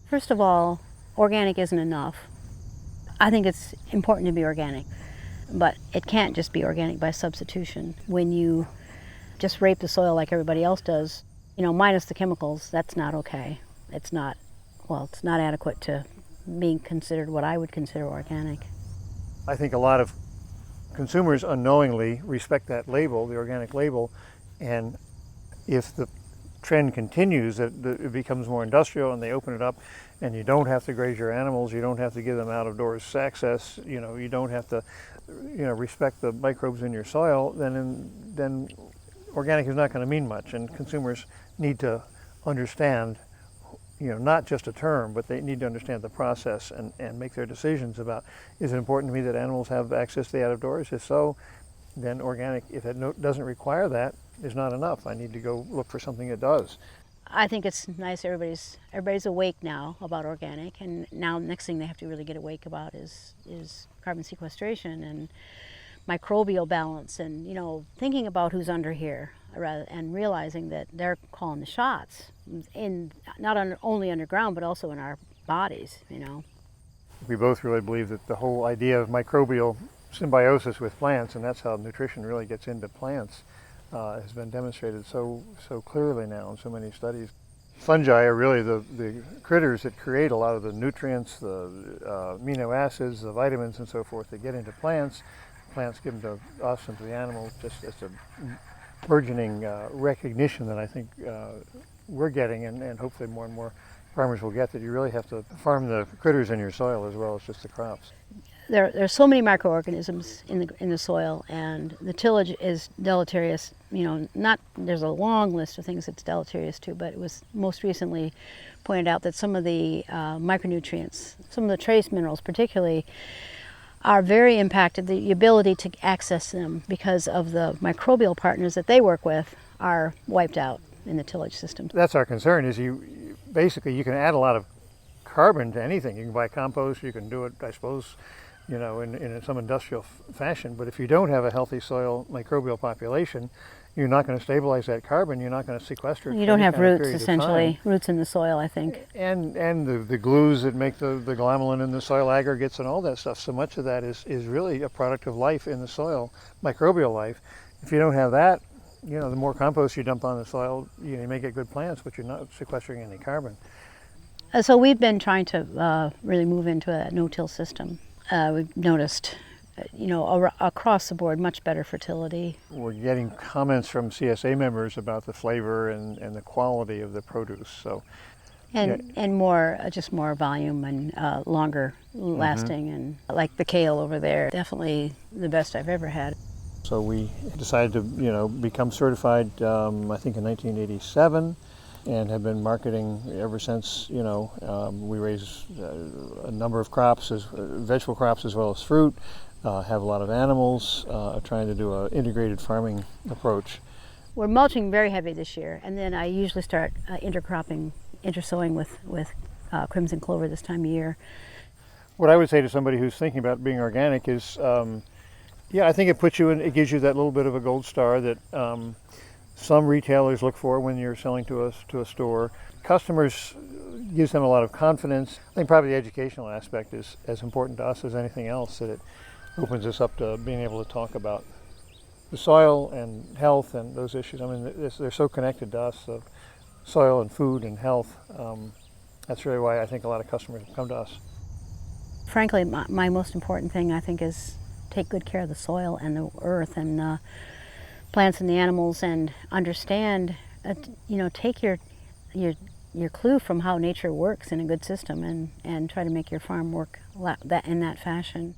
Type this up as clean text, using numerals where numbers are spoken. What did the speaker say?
First of all, organic isn't enough. I think it's important to be organic, but it can't just be organic by substitution. When you just rape the soil like everybody else does, minus the chemicals, that's not okay. It's not adequate to being considered what I would consider organic. I think a lot of consumers unknowingly respect that label, the organic label, and if the trend continues, that it becomes more industrial and they open it up and you don't have to graze your animals, you don't have to give them out of doors access, you don't have to respect the microbes in your soil, then organic is not going to mean much. And consumers need to understand, not just a term, but they need to understand the process and make their decisions about, is it important to me that animals have access to the out of doors? If so, then organic, if it doesn't require that, is not enough. I need to go look for something that does. I think it's nice everybody's awake now about organic, and now the next thing they have to really get awake about is carbon sequestration and microbial balance, and thinking about who's under here, and realizing that they're calling the shots in only underground but also in our bodies. We both really believe that the whole idea of microbial symbiosis with plants, and that's how nutrition really gets into plants, has been demonstrated so clearly now in so many studies. Fungi are really the critters that create a lot of the nutrients, the amino acids, the vitamins and so forth that get into plants. Plants give them to us and to the animals. Just it's a burgeoning recognition that I think we're getting, and hopefully more and more farmers will get, that you really have to farm the critters in your soil as well as just the crops. There's so many microorganisms in the soil, and the tillage is deleterious. There's a long list of things it's deleterious to, but it was most recently pointed out that some of the micronutrients, some of the trace minerals particularly, are very impacted. The ability to access them because of the microbial partners that they work with are wiped out in the tillage system. That's our concern, is you can add a lot of carbon to anything. You can buy compost, you can do it, I suppose, in some industrial fashion, but if you don't have a healthy soil microbial population, you're not going to stabilize that carbon, you're not going to sequester it. You don't have roots, essentially, roots in the soil, I think. And the glues that make the glomalin in the soil aggregates and all that stuff, so much of that is really a product of life in the soil, microbial life. If you don't have that, the more compost you dump on the soil, you may get good plants, but you're not sequestering any carbon. So we've been trying to really move into a no-till system. We've noticed, across the board, much better fertility. We're getting comments from CSA members about the flavor and the quality of the produce. So, and more, just more volume and longer lasting, and like the kale over there, definitely the best I've ever had. So we decided to, become certified, I think in 1987. And have been marketing ever since. We raise a number of crops, vegetable crops as well as fruit, have a lot of animals, trying to do an integrated farming approach. We're mulching very heavy this year, and then I usually start intersowing with crimson clover this time of year. What I would say to somebody who's thinking about being organic is, I think it gives you that little bit of a gold star that some retailers look for when you're selling to a store. Customers, gives them a lot of confidence. I think probably the educational aspect is as important to us as anything else, that it opens us up to being able to talk about the soil and health and those issues. I mean, they're so connected to us, the soil and food and health. That's really why I think a lot of customers come to us. Frankly, my most important thing, I think, is take good care of the soil and the earth and the plants and the animals, and understand, take your clue from how nature works in a good system, and try to make your farm work in that fashion.